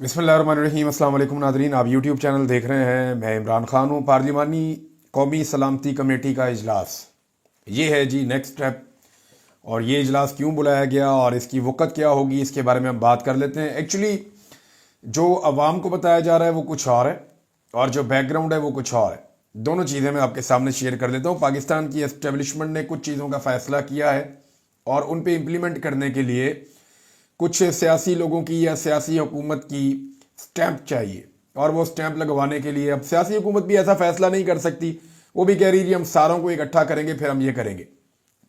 बिस्मिल्लाहिर्रहमानिर्रहीम। अस्सलाम वालेकुम नाज़रीन, आप यूट्यूब चैनल देख रहे हैं। मैं इमरान खान हूँ। पार्लिमानी कौमी सलामती कमेटी का इजलास ये है जी नेक्स्ट स्टेप। और ये इजलास क्यों बुलाया गया और इसकी वक़्त क्या होगी, इसके बारे में हम बात कर लेते हैं। एक्चुअली जो अवाम को बताया जा रहा है वो कुछ और है और जो बैकग्राउंड है वो कुछ और है। दोनों चीज़ें मैं आपके सामने शेयर कर लेता हूँ। पाकिस्तान की एस्टेब्लिशमेंट ने कुछ चीज़ों का फ़ैसला किया है और उन पे इम्प्लीमेंट करने के लिए कुछ सियासी लोगों की या सियासी हुकूमत की स्टैंप चाहिए। और वो स्टैंप लगवाने के लिए अब सियासी हुकूमत भी ऐसा फैसला नहीं कर सकती। वो भी कह रही है हम सारों को इकट्ठा करेंगे फिर हम ये करेंगे।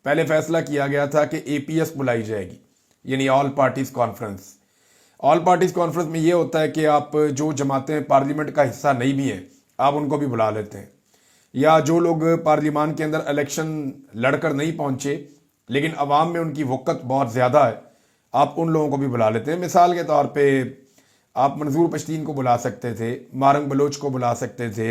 पहले फैसला किया गया था कि एपीएस बुलाई जाएगी, यानी all parties conference. All parties conference में ये होता है कि आप जो जमातें पार्लियामेंट का हिस्सा नहीं भी हैं आप उनको भी बुला लेते हैं, या जो लोग पार्लियामान के अंदर इलेक्शन लड़कर नहीं पहुंचे लेकिन अवाम में उनकी वक़्त बहुत ज़्यादा है, आप उन लोगों को भी बुला लेते हैं। मिसाल के तौर पे आप मंजूर पश्तीन को बुला सकते थे, मारंग बलोच को बुला सकते थे,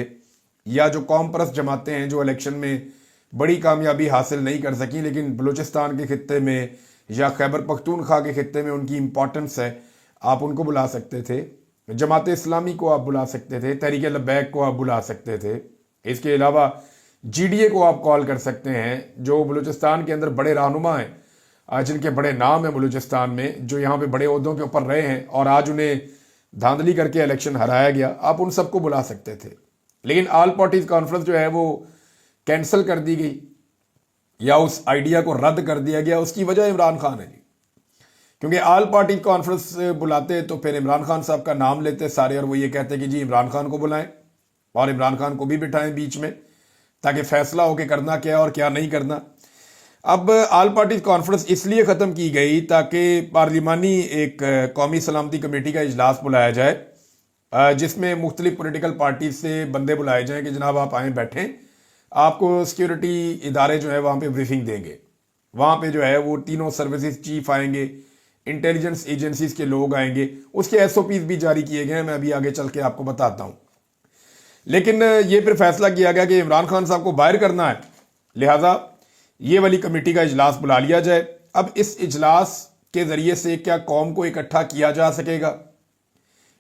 या जो कौम परस्त जमातें हैं जो इलेक्शन में बड़ी कामयाबी हासिल नहीं कर सकी लेकिन बलूचिस्तान के खित्ते में या खैबर पख्तूनख्वा के खित्ते में उनकी इंपॉर्टेंस है, आप उनको बुला सकते थे। जमात इस्लामी को आप बुला सकते थे, तहरीक लब्बैक को आप बुला सकते थे। इसके अलावा जीडीए को आप कॉल कर सकते हैं, जो बलूचिस्तान के अंदर बड़े रहनुमा हैं, जिनके बड़े नाम हैं बलूचिस्तान में, जो यहाँ पे बड़े ओहदों के ऊपर रहे हैं और आज उन्हें धांधली करके इलेक्शन हराया गया, आप उन सबको बुला सकते थे। लेकिन ऑल पार्टीज कॉन्फ्रेंस जो है वो कैंसिल कर दी गई या उस आइडिया को रद्द कर दिया गया। उसकी वजह इमरान खान है जी, क्योंकि ऑल पार्टी कॉन्फ्रेंस बुलाते तो फिर इमरान खान साहब का नाम लेते सारे और वो ये कहते कि जी इमरान खान को बुलाएं और इमरान खान को भी बिठाएं बीच में, ताकि फैसला हो कि करना क्या और क्या नहीं करना। अब ऑल पार्टीज कॉन्फ्रेंस इसलिए ख़त्म की गई ताकि पार्लिमानी एक कौमी सलामती कमेटी का इजलास बुलाया जाए, जिसमें मुख्तलिफ पोलिटिकल पार्टी से बंदे बुलाए जाएं कि जनाब आप आएँ बैठें, आपको सिक्योरिटी इदारे जो है वहाँ पे ब्रीफिंग देंगे। वहाँ पे जो है वो तीनों सर्विसेज चीफ आएंगे, इंटेलिजेंस एजेंसीज के लोग आएंगे, उसके एसओपीज भी जारी किए गए हैं, मैं अभी आगे चल के आपको बताता हूँ। लेकिन ये फिर फैसला किया गया कि इमरान खान साहब को बाहर करना है, लिहाजा ये वाली कमेटी का इजलास बुला लिया जाए। अब इस इजलास के जरिए से क्या कौम को इकट्ठा किया जा सकेगा,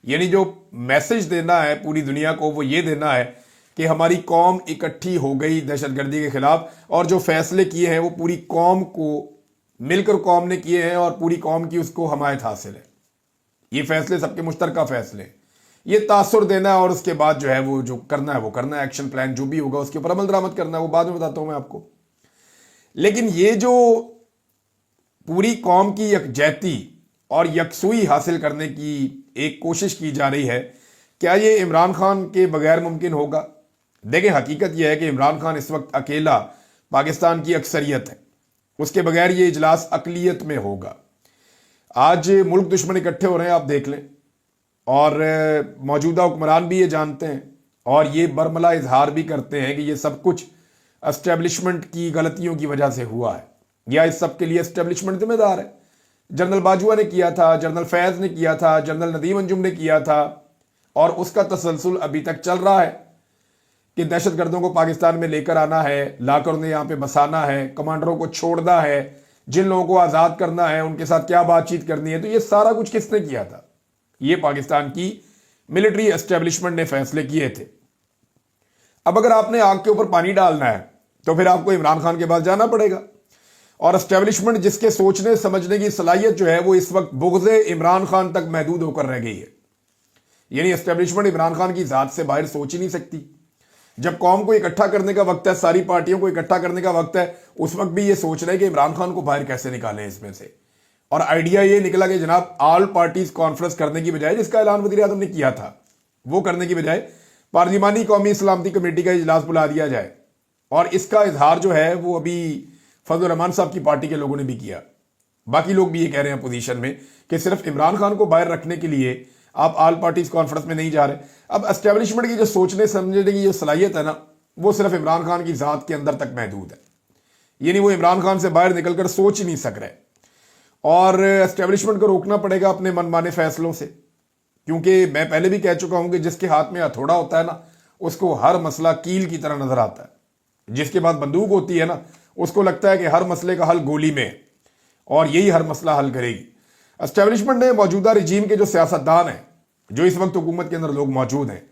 यानी जो मैसेज देना है पूरी दुनिया को वो ये देना है कि हमारी कौम इकट्ठी हो गई दहशतगर्दी के खिलाफ, और जो फैसले किए हैं वो पूरी कौम को मिलकर कौम ने किए हैं और पूरी कौम की उसको हमायत हासिल है। ये फैसले सबके मुश्तरका फैसले हैं। ये तासुर देना है और उसके बाद जो है वो जो करना है वो करना है, एक्शन प्लान जो भी होगा उसके ऊपर अमल दरामद करना है, वो बाद में बताता हूं मैं आपको। लेकिन ये जो पूरी कौम की यकजहती और यकसुई हासिल करने की एक कोशिश की जा रही है, क्या ये इमरान खान के बगैर मुमकिन होगा? देखें, हकीकत यह है कि इमरान खान इस वक्त अकेला पाकिस्तान की अक्सरियत है, उसके बगैर ये इजलास अकलियत में होगा। आज मुल्क दुश्मन इकट्ठे हो रहे हैं, आप देख लें, और मौजूदा हुक्मरान भी ये जानते हैं और ये बरमला इजहार भी करते हैं कि ये सब कुछ एस्टेब्लिशमेंट की गलतियों की वजह से हुआ है, या इस सब के लिए एस्टेब्लिशमेंट जिम्मेदार है। जनरल बाजुआ ने किया था, जनरल फैज ने किया था, जनरल नदीम अंजुम ने किया था, और उसका तसलसल अभी तक चल रहा है कि दहशतगर्दों को पाकिस्तान में लेकर आना है, लाकर उन्हें यहाँ पे बसाना है, कमांडरों को छोड़ना है, जिन लोगों को आज़ाद करना है उनके साथ क्या बातचीत करनी है। तो ये सारा कुछ किसने किया था? ये पाकिस्तान की मिलिट्री एस्टेब्लिशमेंट ने फैसले किए थे। अब अगर आपने आग के ऊपर पानी डालना है तो फिर आपको इमरान खान के पास जाना पड़ेगा, और एस्टेब्लिशमेंट जिसके सोचने समझने की सलाहियत जो है वो इस वक्त बुग़्ज़े इमरान खान तक महदूद होकर रह गई है। यानी एस्टेब्लिशमेंट इमरान खान की ज़ात से बाहर सोच ही नहीं सकती। जब कौम को इकट्ठा करने का वक्त है, सारी पार्टियों को इकट्ठा करने का वक्त है, उस वक्त भी ये सोच रहे हैं कि इमरान खान को बाहर कैसे निकालें इसमें से। और आइडिया ये निकला कि जनाब ऑल पार्टीज कॉन्फ्रेंस करने की बजाय, जिसका ऐलान वज़ीर आज़म ने किया था, वो करने की बजाय पार्लिमानी कौमी सलामती कमेटी का इजलास बुला दिया जाए। और इसका इजहार जो है वो अभी फजल रहमान साहब की पार्टी के लोगों ने भी किया। बाकी लोग भी ये कह रहे हैं अपोजिशन में कि सिर्फ इमरान खान को बाहर रखने के लिए आप ऑल पार्टीज कॉन्फ्रेंस में नहीं जा रहे। अब एस्टेब्लिशमेंट की जो सोचने समझने की जो सलाहियत है ना, वो सिर्फ इमरान खान की ज़ात के अंदर तक महदूद है, यानी वो इमरान खान से बाहर निकलकर सोच ही नहीं सक रहे। और एस्टेब्लिशमेंट को रोकना पड़ेगा अपने मनमाने फैसलों से, क्योंकि मैं पहले भी कह चुका हूं कि जिसके हाथ में हथौड़ा होता है ना, उसको हर मसला कील की तरह नजर आता है। जिसके पास बंदूक होती है ना, उसको लगता है कि हर मसले का हल गोली में है और यही हर मसला हल करेगी। एस्टेब्लिशमेंट ने मौजूदा रजीम के जो सियासतदान हैं जो इस वक्त हुकूमत के अंदर लोग मौजूद हैं,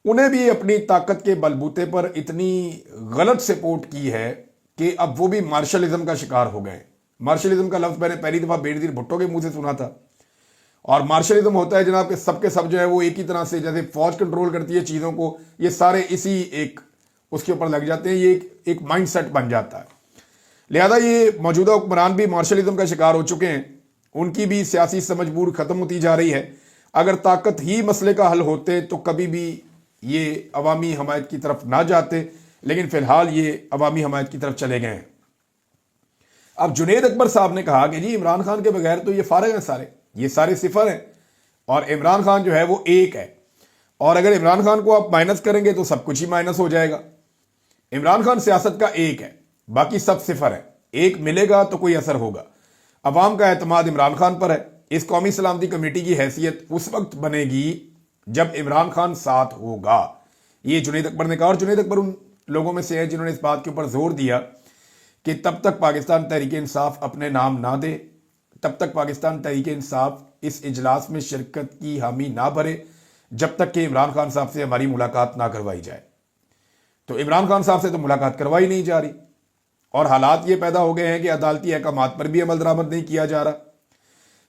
उन्हें भी अपनी ताकत के बलबूते पर इतनी गलत सपोर्ट की है कि अब वो भी मार्शलिज्म का शिकार हो गए। मार्शलिज्म का लफ्ज़ मैंने पहली दफ़ा बेनज़ीर भुट्टो के मुंह से सुना था। और मार्शलिज्म होता है जनाब कि सबके सब जो है वो एक ही तरह से, जैसे फौज कंट्रोल करती है चीज़ों को, ये सारे इसी एक उसके ऊपर लग जाते हैं, ये एक माइंड सेट बन जाता है। लिहाजा ये मौजूदा हुक्मरान भी मार्शलिज्म का शिकार हो चुके हैं, उनकी भी सियासी समझ बूढ़ खत्म होती जा रही है। अगर ताकत ही मसले का हल होते तो कभी भी ये अवामी हमायत की तरफ ना जाते, लेकिन फिलहाल ये अवामी हमायत की तरफ चले गए हैं। अब जुनेद अकबर साहब ने कहा कि जी इमरान खान के बगैर तो ये फारिग हैं सारे, ये सारे सिफर हैं और इमरान खान जो है वो एक है, और अगर इमरान खान को आप माइनस करेंगे तो सब कुछ ही माइनस हो जाएगा। इमरान खान सियासत का एक है, बाकी सब सिफर है। एक मिलेगा तो कोई असर होगा। अवाम का एतमाद इमरान खान पर है। इस कौमी सलामती कमेटी की हैसियत उस वक्त बनेगी जब इमरान खान साथ होगा, ये जुनेद अकबर ने कहा। और जुनेद अकबर उन लोगों में से है जिन्होंने इस बात के ऊपर जोर दिया कि तब तक पाकिस्तान तहरीक इंसाफ अपने नाम ना दे, तब तक पाकिस्तान तहरीक इंसाफ इस इजलास में शिरकत की हामी ना भरे, जब तक कि इमरान खान साहब से हमारी मुलाकात ना करवाई जाए। तो इमरान खान साहब से तो मुलाकात करवाई नहीं जा रही, और हालात ये पैदा हो गए हैं कि अदालती अहकामात पर भी अमल दरामद नहीं किया जा रहा।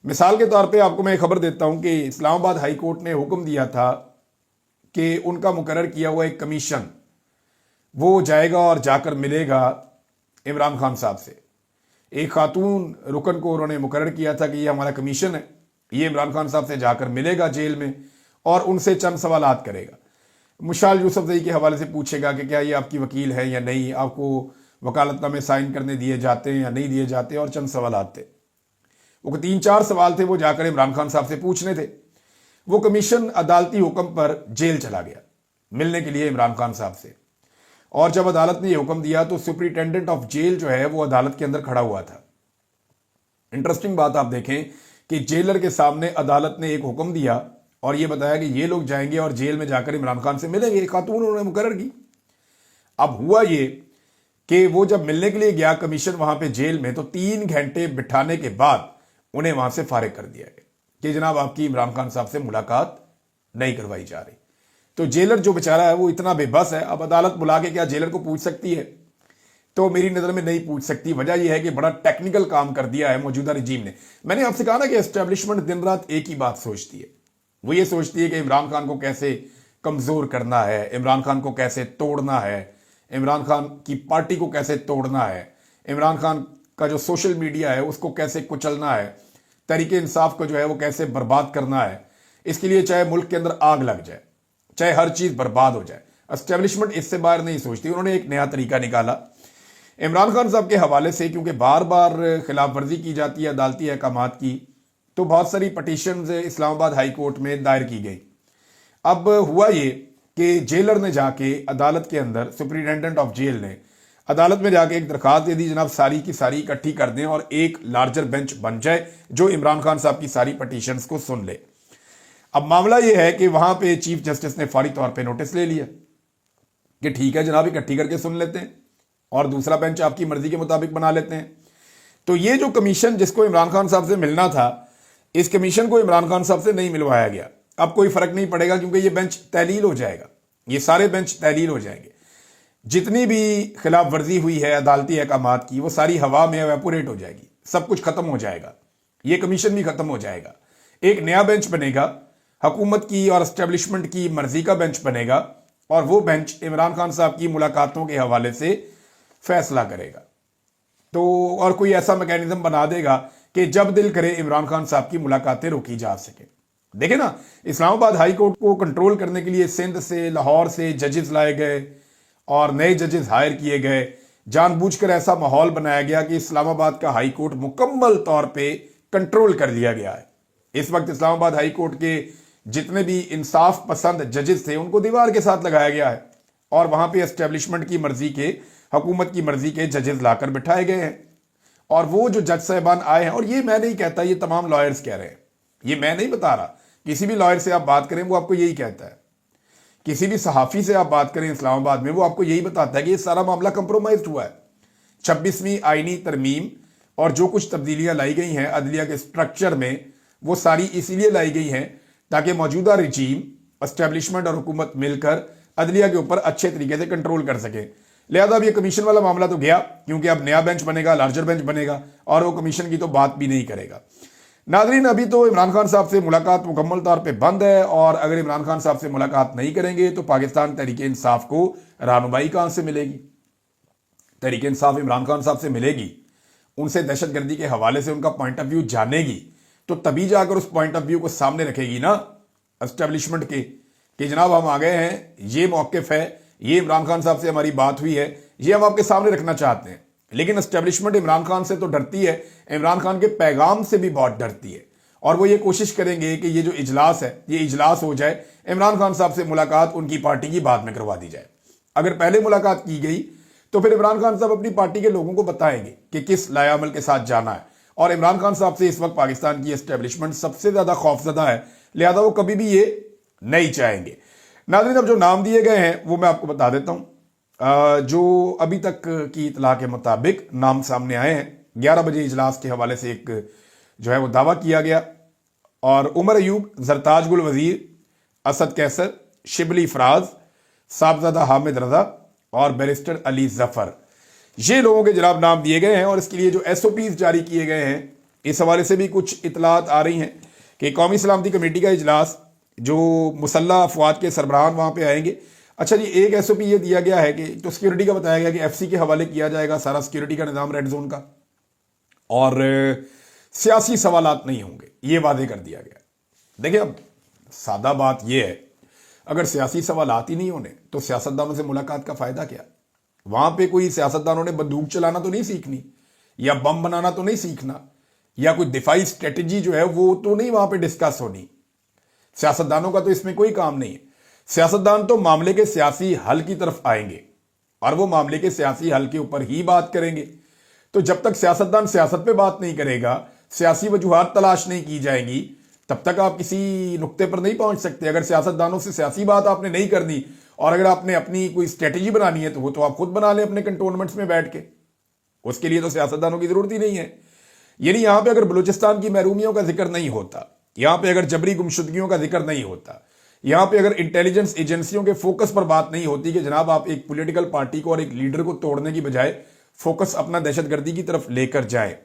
मिसाल के तौर पे आपको मैं खबर देता हूं कि इस्लामाबाद हाई कोर्ट ने हुक्म दिया था कि उनका मुकर्रर किया हुआ एक कमीशन वो जाएगा और जाकर मिलेगा इमरान खान साहब से। एक खातून रुकन को उन्होंने मुकर्रर किया था कि ये हमारा कमीशन है, ये इमरान खान साहब से जाकर मिलेगा जेल में और उनसे चंद सवालात करेगा। मुशाल यूसुफजई के हवाले से पूछेगा कि क्या ये आपकी वकील है या नहीं, आपको वकालतनामे साइन करने दिए जाते हैं या नहीं दिए जाते, और चंद सवालात थे। वो 3-4 सवाल थे, वो जाकर इमरान खान साहब से पूछने थे। वो कमीशन अदालती हुक्म पर जेल चला गया मिलने के लिए इमरान खान साहब से, और जब अदालत ने यह हुक्म दिया तो सुपरिटेंडेंट ऑफ जेल जो है वो अदालत के अंदर खड़ा हुआ था। इंटरेस्टिंग बात आप देखें कि जेलर के सामने अदालत ने एक हुक्म दिया और ये बताया कि ये लोग जाएंगे और जेल में जाकर इमरान खान से मिलेंगे। एक खातून उन्होंने मुकर्रर की। अब हुआ ये कि वो जब मिलने के लिए गया कमीशन वहां पे जेल में, तो 3 घंटे बिठाने के बाद उन्हें वहां से फारिग कर दिया गया कि जनाब आपकी इमरान खान साहब से मुलाकात नहीं करवाई जा रही। तो जेलर जो बेचारा है वो इतना बेबस है। अब अदालत बुला के क्या जेलर को पूछ सकती है? तो मेरी नज़र में नहीं पूछ सकती। वजह यह है कि बड़ा टेक्निकल काम कर दिया है मौजूदा रजीम ने। मैंने आपसे कहा ना कि एस्टेब्लिशमेंट दिन रात एक ही बात सोचती है, वो ये सोचती है कि इमरान खान को कैसे कमज़ोर करना है, इमरान खान को कैसे तोड़ना है, इमरान खान की पार्टी को कैसे तोड़ना है, इमरान खान का जो सोशल मीडिया है उसको कैसे कुचलना है, तहरीक इंसाफ को जो है वो कैसे बर्बाद करना है। इसके लिए चाहे मुल्क के अंदर आग लग जाए, चाहे हर चीज़ बर्बाद हो जाए, एस्टेब्लिशमेंट इससे बाहर नहीं सोचती। उन्होंने एक नया तरीका निकाला इमरान खान साहब के हवाले से, क्योंकि बार बार खिलाफ वर्जी की जाती है अदालती अहकामात की, तो बहुत सारी पटिशन्स इस्लामाबाद हाई कोर्ट में दायर की गई। अब हुआ ये कि जेलर ने जाके अदालत के अंदर, सुपरिटेंडेंट ऑफ जेल ने अदालत में जाके एक दरखास्त दे दी, जनाब सारी की सारी इकट्ठी कर दें और एक लार्जर बेंच बन जाए जो इमरान खान साहब की सारी पटिशन्स को सुन ले। अब मामला यह है कि वहां पे चीफ जस्टिस ने फौरी तौर पे नोटिस ले लिया कि ठीक है जनाब, इकट्ठी करके सुन लेते हैं और दूसरा बेंच आपकी मर्जी के मुताबिक बना लेते हैं। तो ये जो कमीशन जिसको इमरान खान साहब से मिलना था, इस कमीशन को इमरान खान साहब से नहीं मिलवाया गया। अब कोई फर्क नहीं पड़ेगा क्योंकि ये बेंच तहलील हो जाएगा, ये सारे बेंच तहलील हो जाएंगे। जितनी भी खिलाफ वर्जी हुई है अदालती अहकामात की, वो सारी हवा में एवेपोरेट हो जाएगी, सब कुछ खत्म हो जाएगा, ये कमीशन भी खत्म हो जाएगा। एक नया बेंच बनेगा, हुकूमत की और एस्टेब्लिशमेंट की मर्जी का बेंच बनेगा, और वो बेंच इमरान खान साहब की मुलाकातों के हवाले से फैसला करेगा। तो और कोई ऐसा मैकेनिज्म बना देगा कि जब दिल करे इमरान खान साहब की मुलाकातें रोकी जा सके। देखे ना, इस्लामाबाद हाई कोर्ट को कंट्रोल करने के लिए सिंध से, लाहौर से जजेस लाए गए और नए जजेस हायर किए गए। जानबूझकर ऐसा माहौल बनाया गया कि इस्लामाबाद का हाई कोर्ट मुकम्मल तौर पे कंट्रोल कर लिया गया है। इस वक्त इस्लामाबाद हाई कोर्ट के जितने भी इंसाफ पसंद जजेस थे उनको दीवार के साथ लगाया गया है, और वहां पे एस्टेब्लिशमेंट की मर्जी के, हुकूमत की मर्जी के जजेस लाकर बिठाए गए हैं। और वो जो जज साहबान आए हैं, और ये मैं नहीं कहता, ये तमाम लॉयर्स कह रहे हैं, ये मैं नहीं बता रहा, किसी भी लॉयर से आप बात करें वो आपको यही कहता है, किसी भी सहाफ़ी से आप बात करें इस्लामाबाद में वो आपको यही बताता है कि ये सारा मामला कंप्रोमाइज हुआ है। 26वीं आईनी तरमीम और जो कुछ तब्दीलियां लाई गई हैं अदलिया के स्ट्रक्चर में, वो सारी इसीलिए लाई गई हैं ताकि मौजूदा रिजीम, एस्टेब्लिशमेंट और हुकूमत मिलकर अदलिया के ऊपर अच्छे तरीके से कंट्रोल कर सके। लिहाजा अब ये कमीशन वाला मामला तो गया, क्योंकि अब नया बेंच बनेगा, लार्जर बेंच बनेगा, और वो कमीशन की तो बात भी नहीं करेगा। नाजरीन, अभी तो इमरान खान साहब से मुलाकात मुकम्मल तौर पे बंद है, और अगर इमरान खान साहब से मुलाकात नहीं करेंगे तो पाकिस्तान तहरीक इंसाफ को रहनुमाई कहां से मिलेगी? तहरीक इंसाफ इमरान खान साहब से मिलेगी, उनसे दहशतगर्दी के हवाले से उनका पॉइंट ऑफ व्यू जानेगी, तो तभी जाकर उस पॉइंट ऑफ व्यू को सामने रखेगी ना एस्टेब्लिशमेंट के, कि जनाब हम आ गए हैं, ये मौक़िफ़ है, ये इमरान खान साहब से हमारी बात हुई है, ये हम आपके सामने रखना चाहते हैं। लेकिन एस्टेब्लिशमेंट इमरान खान से तो डरती है, इमरान खान के पैगाम से भी बहुत डरती है, और वो ये कोशिश करेंगे कि ये जो इजलास है ये इजलास हो जाए, इमरान खान साहब से मुलाकात उनकी पार्टी की बाद में करवा दी जाए। अगर पहले मुलाकात की गई तो फिर इमरान खान साहब अपनी पार्टी के लोगों को बताएंगे कि किस लायामल के साथ जाना है, और इमरान खान साहब से इस वक्त पाकिस्तान की एस्टेब्लिशमेंट सबसे ज्यादा खौफजदा है, लिहाजा वो कभी भी ये नहीं चाहेंगे। नाज़रीन, अब जो नाम दिए गए हैं वो मैं आपको बता देता हूं। जो अभी तक की इतला के मुताबिक नाम सामने आए हैं, 11 बजे इजलास के हवाले से एक जो है वो दावा किया गया, और उमर अयूब, जरताज गुल वजीर, असद कैसर, शिबली फराज, साहबजादा हामिद रजा और बैरिस्टर अली जफर, ये लोगों के जनाब नाम दिए गए हैं। और इसके लिए जो SOPs जारी किए गए हैं, इस हवाले से भी कुछ इतलात आ रही हैं कि कौमी सलामती कमेटी का इजलास, जो मुसल्लह अफवाज के सरबराहान वहां पे आएंगे। अच्छा जी, एक SOP ये दिया गया है कि तो सिक्योरिटी का बताया गया कि FC के हवाले किया जाएगा सारा सिक्योरिटी का निज़ाम रेड जोन का, और सियासी सवालात नहीं होंगे, ये वादे कर दिया गया। देखिए, अब सादा बात ये है, अगर सियासी सवालात ही नहीं होने तो सियासतदानों से मुलाकात का फायदा क्या? वहां पे कोई सियासतदानों ने बंदूक चलाना तो नहीं सीखनी, या बम बनाना तो नहीं सीखना, या कोई दिफाई स्ट्रेटेजी जो है वो तो नहीं वहां पे डिस्कस होनी। सियासतदानों का तो इसमें कोई काम नहीं है। सियासतदान तो मामले के सियासी हल की तरफ आएंगे, और वो मामले के सियासी हल के ऊपर ही बात करेंगे। तो जब तक सियासतदान सियासत पे बात नहीं करेगा, सियासी वजूहात तलाश नहीं की जाएंगी, तब तक आप किसी नुक्ते पर नहीं पहुंच सकते। अगर सियासतदानों से सियासी बात आपने नहीं करनी, और अगर आपने अपनी कोई स्ट्रेटेजी बनानी है, तो वो तो आप खुद बना लें अपने कंटोनमेंट्स में बैठ के, उसके लिए तो सियासतदानों की जरूरत ही नहीं है। यानी यहां पे अगर बलूचिस्तान की महरूमियों का जिक्र नहीं होता, यहां पे अगर जबरी गुमशुदगियों का जिक्र नहीं होता, यहां पे अगर इंटेलिजेंस एजेंसियों के फोकस पर बात नहीं होती कि जनाब आप एक पॉलिटिकल पार्टी को और एक लीडर को तोड़ने की बजाय फोकस अपना दहशतगर्दी की तरफ लेकर जाए,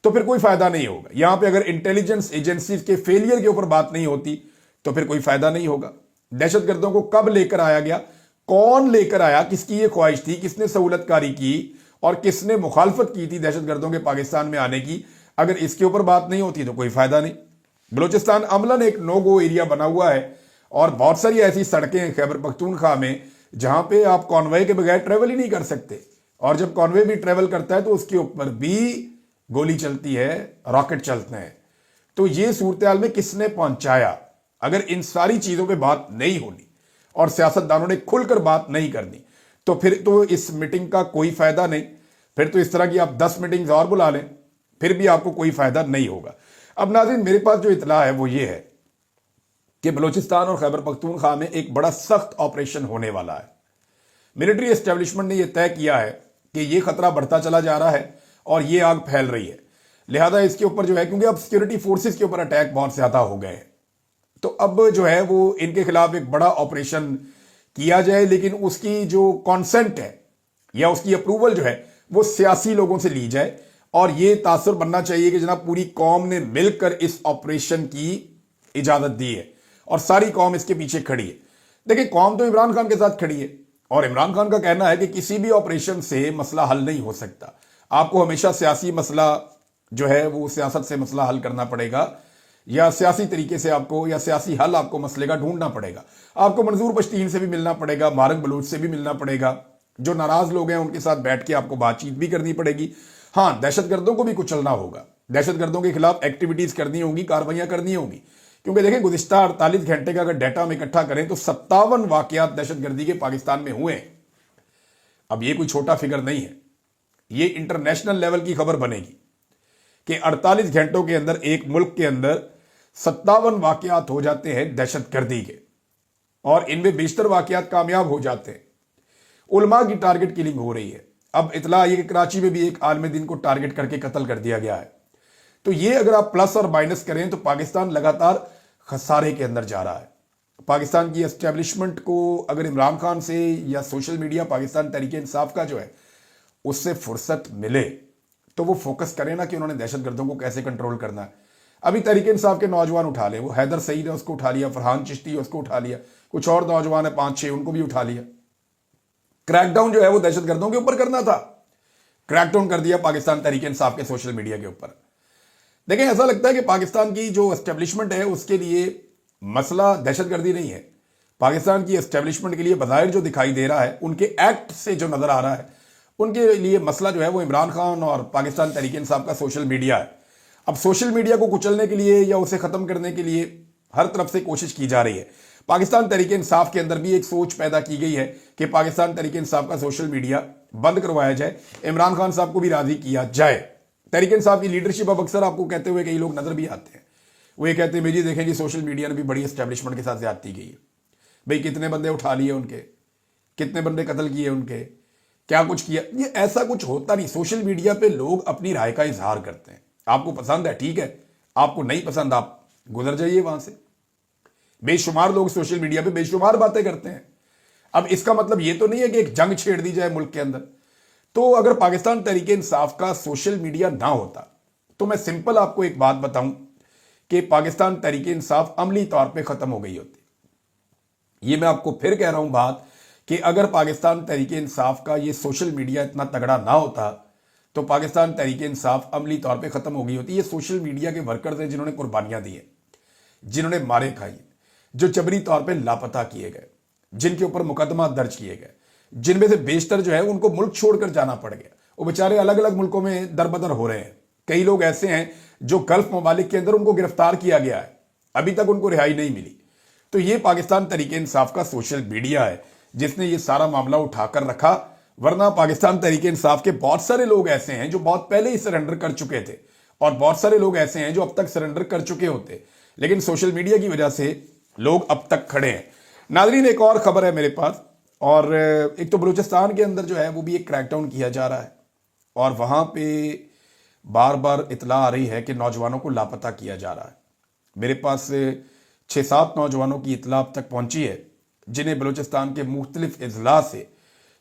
तो फिर कोई फायदा नहीं होगा। यहां पे अगर इंटेलिजेंस एजेंसीज के फेलियर के ऊपर बात नहीं होती तो फिर कोई फायदा नहीं होगा। दहशतगर्दों को कब लेकर आया गया, कौन लेकर आया, किसकी ये ख्वाहिश थी, किसने सहूलतकारी की और किसने मुखालफत की थी दहशतगर्दों के पाकिस्तान में आने की, अगर इसके ऊपर बात नहीं होती तो कोई फायदा नहीं। बलूचिस्तान अमलन एक नो गो एरिया बना हुआ है, और बहुत सारी ऐसी सड़कें हैं खैबर पख्तूनख्वा में जहां पे आप कॉन्वॉय के बगैर ट्रेवल ही नहीं कर सकते, और जब कॉन्वॉय भी ट्रेवल करता है तो उसके ऊपर भी गोली चलती है, रॉकेट चलते हैं। तो ये सूरत हाल में किसने पहुंचाया? अगर इन सारी चीजों पे बात नहीं होनी और सियासतदानों ने खुलकर बात नहीं करनी, तो फिर तो इस मीटिंग का कोई फायदा नहीं। फिर तो इस तरह की आप 10 मीटिंग्स और बुला लें, फिर भी आपको कोई फायदा नहीं होगा। अब नाज़रीन, मेरे पास जो इतला है वो ये है कि बलूचिस्तान और खैबर पख्तूनख्वा में एक बड़ा सख्त ऑपरेशन होने वाला है। मिलिट्री एस्टेब्लिशमेंट ने यह तय किया है कि यह खतरा बढ़ता चला जा रहा है और ये आग फैल रही है, लिहाजा इसके ऊपर जो है, क्योंकि अब सिक्योरिटी फोर्सेस के ऊपर अटैक बहुत ज्यादा हो गए हैं, तो अब जो है वो इनके खिलाफ एक बड़ा ऑपरेशन किया जाए, लेकिन उसकी जो कॉन्सेंट है या उसकी अप्रूवल जो है वो सियासी लोगों से ली जाए, और ये तासुर बनना चाहिए कि जनाब पूरी कौम ने मिलकर इस ऑपरेशन की इजाजत दी है और सारी कौम इसके पीछे खड़ी है। देखिए, कौम तो इमरान खान के साथ खड़ी है, और इमरान खान का कहना है कि किसी भी ऑपरेशन से मसला हल नहीं हो सकता, आपको हमेशा सियासी मसला जो है वो सियासत से मसला हल करना पड़ेगा, या सियासी तरीके से आपको, या सियासी हल आपको मसले का ढूंढना पड़ेगा। आपको मंजूर पश्तीन से भी मिलना पड़ेगा, मारक बलूच से भी मिलना पड़ेगा, जो नाराज लोग हैं उनके साथ बैठ के आपको बातचीत भी करनी पड़ेगी। हाँ, दहशतगर्दों को भी कुचलना होगा, दहशतगर्दों के खिलाफ एक्टिविटीज करनी होंगी, कार्रवाइयां करनी होंगी, क्योंकि देखें गुज़िश्ता 48 घंटे का अगर डाटा हम इकट्ठा करें तो 57 वाकयात दहशतगर्दी के पाकिस्तान में हुए हैं। अब ये कोई छोटा फिगर नहीं है, ये इंटरनेशनल लेवल की खबर बनेगी कि 48 घंटों के अंदर एक मुल्क के अंदर 57 वाकयात हो जाते हैं दहशतगर्दी के, और इनमें 72 वाकयात कामयाब हो जाते हैं। उलमा की टारगेट किलिंग हो रही है। अब इतला ये कि कराची में भी एक आलम दिन को टारगेट करके कत्ल कर दिया गया है। तो ये अगर आप प्लस और माइनस करें तो पाकिस्तान लगातार खसारे के अंदर जा रहा है। पाकिस्तान की एस्टेब्लिशमेंट को अगर इमरान खान से या सोशल मीडिया पाकिस्तान तहरीक इंसाफ का जो है उससे फुर्सत मिले तो वो फोकस करें ना कि उन्होंने दहशतगर्दों को कैसे कंट्रोल करना है। अभी तहरीक इंसाफ के नौजवान उठा ले, वो हैदर सईद है उसको उठा लिया, फरहान चिश्ती है उसको उठा लिया, कुछ और नौजवान है 5-6 उनको भी उठा लिया। क्रैकडाउन जो है वो दहशतगर्दों के ऊपर करना था, क्रैकडाउन कर दिया पाकिस्तान तहरीक इंसाफ के सोशल मीडिया के ऊपर। देखें, ऐसा लगता है कि पाकिस्तान की जो एस्टेब्लिशमेंट है उसके लिए मसला दहशतगर्दी नहीं है। पाकिस्तान की एस्टेब्लिशमेंट के लिए बज़ाहिर जो दिखाई दे रहा है, उनके एक्ट से जो नजर आ रहा है, उनके लिए मसला जो है वो इमरान खान और पाकिस्तान तहरीक इंसाफ का सोशल मीडिया है। अब सोशल मीडिया को कुचलने के लिए या उसे खत्म करने के लिए हर तरफ से कोशिश की जा रही है। पाकिस्तान तहरीक इंसाफ के अंदर भी एक सोच पैदा की गई है कि पाकिस्तान तहरीक इंसाफ का सोशल मीडिया बंद करवाया जाए, इमरान खान साहब को भी राजी किया जाए। तहरीक इंसाफ की लीडरशिप अब अक्सर आपको कहते हुए कई लोग नजर भी आते हैं। वो ये कहते हैं मेरी देखें जी सोशल मीडिया ने भी बड़ी एस्टेब्लिशमेंट के साथ ज्यादती की है, भाई कितने बंदे उठा लिए उनके, कितने बंदे कत्ल किए उनके, क्या कुछ किया। ये ऐसा कुछ होता नहीं। सोशल मीडिया पे लोग अपनी राय का इजहार करते हैं, आपको पसंद है ठीक है, आपको नहीं पसंद आप गुजर जाइए वहां से। बेशुमार लोग सोशल मीडिया पे बेशुमार बातें करते हैं। अब इसका मतलब ये तो नहीं है कि एक जंग छेड़ दी जाए मुल्क के अंदर। तो अगर पाकिस्तान तहरीक इंसाफ का सोशल मीडिया ना होता तो मैं सिंपल आपको एक बात बताऊं कि पाकिस्तान तहरीक इंसाफ अमली तौर पे खत्म हो गई होती। ये मैं आपको फिर कह रहा हूं बात कि अगर पाकिस्तान तहरीक इंसाफ का ये सोशल मीडिया इतना तगड़ा ना होता तो पाकिस्तान तहरीक इंसाफ अमली तौर पे खत्म हो गई होती। ये सोशल मीडिया के वर्कर्स हैं जिन्होंने कुर्बानियां दी हैं, जिन्होंने मारे खाई, जो जबरी तौर पे लापता किए गए, जिनके ऊपर मुकदमा दर्ज किए गए, जिनमें से बेशतर जो है उनको मुल्क छोड़कर जाना पड़ गया। वो बेचारे अलग अलग मुल्कों में दरबदर हो रहे हैं। कई लोग ऐसे हैं जो गल्फ ममालिक के अंदर उनको गिरफ्तार किया गया है, अभी तक उनको रिहाई नहीं मिली। तो ये पाकिस्तान तहरीक इंसाफ का सोशल मीडिया है जिसने ये सारा मामला उठाकर रखा। वरना पाकिस्तान तहरीक इंसाफ के बहुत सारे लोग ऐसे हैं जो बहुत पहले ही सरेंडर कर चुके थे, और बहुत सारे लोग ऐसे हैं जो अब तक सरेंडर कर चुके होते, लेकिन सोशल मीडिया की वजह से लोग अब तक खड़े हैं। नाजरीन, एक और खबर है मेरे पास, और एक तो बलूचिस्तान के अंदर जो है वो भी एक क्रैकडाउन किया जा रहा है, और वहां पे बार बार इतला आ रही है कि नौजवानों को लापता किया जा रहा है। मेरे पास 6-7 नौजवानों की इतला अब तक पहुंची है जिन्हें बलूचिस्तान के मुख्तलिफ अजला से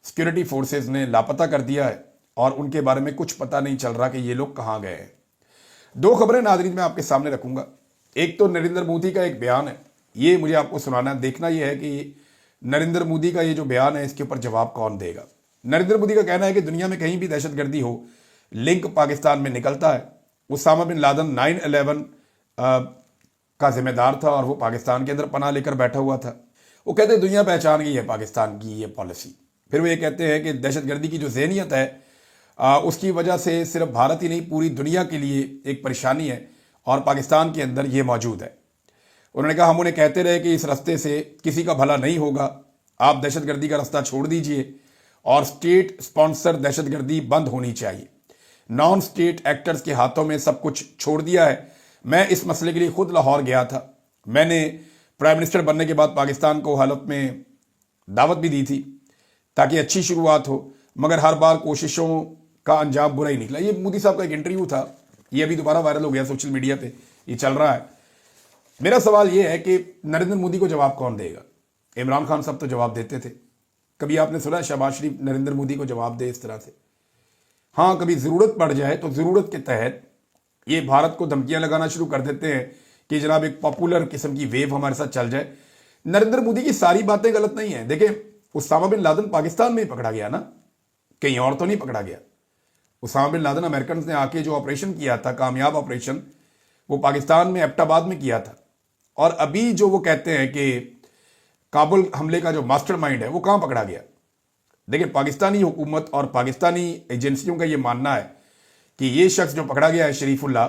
सिक्योरिटी फोर्सेज ने लापता कर दिया है, और उनके बारे में कुछ पता नहीं चल रहा कि ये लोग कहां गए हैं। 2 खबरें नाजरीन मैं आपके सामने रखूंगा। एक तो नरेंद्र मोदी का एक बयान है, ये मुझे आपको सुनाना है। देखना यह है कि नरेंद्र मोदी का ये जो बयान है इसके ऊपर जवाब कौन देगा। नरेंद्र मोदी का कहना है कि दुनिया में कहीं भी दहशतगर्दी हो, लिंक पाकिस्तान में निकलता है। उसामा बिन लादेन 9/11 का जिम्मेदार था और वो पाकिस्तान के अंदर पनाह लेकर बैठा हुआ था। वो कहते हैं दुनिया पहचान गई है पाकिस्तान की ये पॉलिसी। फिर वो ये कहते हैं कि दहशतगर्दी की जो ज़हनियत है उसकी वजह से सिर्फ भारत ही नहीं पूरी दुनिया के लिए एक परेशानी है, और पाकिस्तान के अंदर ये मौजूद है। उन्होंने कहा हम उन्हें कहते रहे कि इस रास्ते से किसी का भला नहीं होगा, आप दहशतगर्दी का रास्ता छोड़ दीजिए, और स्टेट स्पॉन्सर दहशतगर्दी बंद होनी चाहिए। नॉन स्टेट एक्टर्स के हाथों में सब कुछ छोड़ दिया है। मैं इस मसले के लिए खुद लाहौर गया था। मैंने प्राइम मिनिस्टर बनने के बाद पाकिस्तान को हालत में दावत भी दी थी ताकि अच्छी शुरुआत हो, मगर हर बार कोशिशों का अंजाम बुरा ही निकला। ये मोदी साहब का एक इंटरव्यू था, ये अभी दोबारा वायरल हो गया सोशल मीडिया पे, ये चल रहा है। मेरा सवाल ये है कि नरेंद्र मोदी को जवाब कौन देगा। इमरान खान साहब तो जवाब देते थे, कभी आपने सुना शहबाज शरीफ नरेंद्र मोदी को जवाब दे इस तरह से? हाँ, कभी जरूरत पड़ जाए तो जरूरत के तहत ये भारत को धमकियां लगाना शुरू कर देते हैं कि जनाब एक पॉपुलर किस्म की वेव हमारे साथ चल जाए। नरेंद्र मोदी की सारी बातें गलत नहीं है। देखें, उसामा बिन लादेन पाकिस्तान में ही पकड़ा गया ना, कहीं और तो नहीं पकड़ा गया। उसामा बिन लादेन अमेरिकन ने आके जो ऑपरेशन किया था, कामयाब ऑपरेशन, वो पाकिस्तान में एबटाबाद में किया था। और अभी जो वो कहते हैं कि काबुल हमले का जो मास्टरमाइंड है वो कहां पकड़ा गया। देखिए, पाकिस्तानी हुकूमत और पाकिस्तानी एजेंसियों का ये मानना है कि ये शख्स जो पकड़ा गया है शरीफुल्लाह,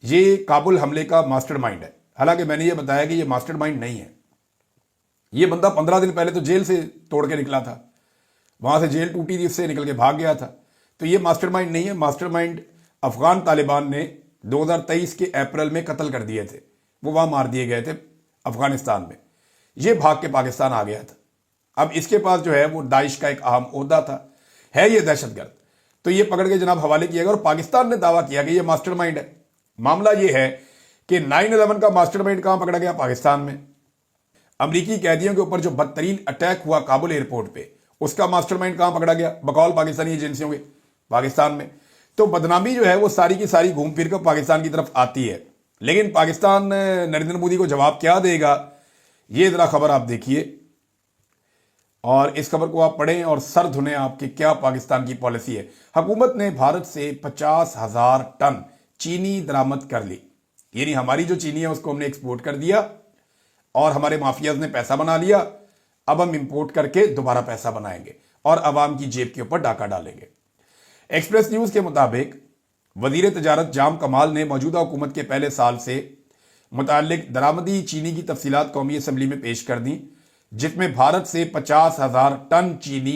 ये काबुल हमले का मास्टरमाइंड है। हालांकि मैंने ये बताया कि ये मास्टरमाइंड नहीं है। ये बंदा 15 दिन पहले तो जेल से तोड़ के निकला था, वहां से जेल टूटी थी, उससे निकल के भाग गया था। तो ये मास्टरमाइंड नहीं है। मास्टरमाइंड अफगान तालिबान ने 2023 के अप्रैल में कत्ल कर दिए थे, वो वहां मार दिए गए थे अफगानिस्तान में। ये भाग के पाकिस्तान आ गया था। अब इसके पास जो है वो दाइश का एक अहम ओहदा था, है ये दहशतगर्द। तो ये पकड़ के जनाब हवाले किया गया, और पाकिस्तान ने दावा किया कि ये मास्टरमाइंड है। मामला ये है کہ 9/11 का मास्टरमाइंड कहां पकड़ा गया? पाकिस्तान में। अमरीकी कैदियों के ऊपर जो बदतरीन अटैक हुआ काबुल एयरपोर्ट पे, उसका मास्टरमाइंड कहां पकड़ा गया? बकौल पाकिस्तानी एजेंसियों के, पाकिस्तान में। तो बदनामी जो है वो सारी की सारी घूम फिर कर पाकिस्तान की तरफ आती है। लेकिन पाकिस्तान नरेंद्र मोदी को जवाब क्या देगा, ये जरा खबर आप देखिए और इस खबर को आप पढ़ें और सर धुने आपके क्या पाकिस्तान की पॉलिसी है। हुकूमत ने भारत से 50,000 टन चीनी दरामद कर ली, यानी हमारी जो चीनी है उसको हमने एक्सपोर्ट कर दिया और हमारे माफियाज ने पैसा बना लिया। अब हम इंपोर्ट करके दोबारा पैसा बनाएंगे और अवाम की जेब के ऊपर डाका डालेंगे। एक्सप्रेस न्यूज के मुताबिक वजीर तजारत जाम कमाल ने मौजूदा हुकूमत के पहले साल से मुतालिक दरामदी चीनी की तफसीलात कौमी असम्बली में पेश कर दी, जिसमें भारत से 50,000 टन चीनी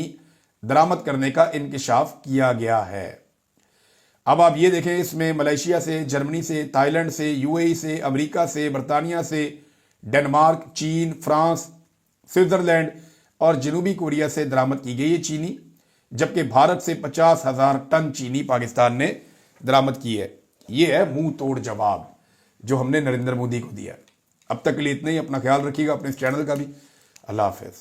दरामद करने का इंकशाफ किया गया है। अब आप ये देखें, इसमें मलेशिया से, जर्मनी से, थाईलैंड से, यूएई से, अमेरिका से, बरतानिया से, डेनमार्क, चीन, फ्रांस, स्विट्जरलैंड और जनूबी कोरिया से दरामद की गई है चीनी, जबकि भारत से 50,000 टन चीनी पाकिस्तान ने दरामद की है। ये है मुंह तोड़ जवाब जो हमने नरेंद्र मोदी को दिया। अब तक के लिए इतना ही। अपना ख्याल रखिएगा, अपने इस चैनल का भी। अल्लाह हाफिज।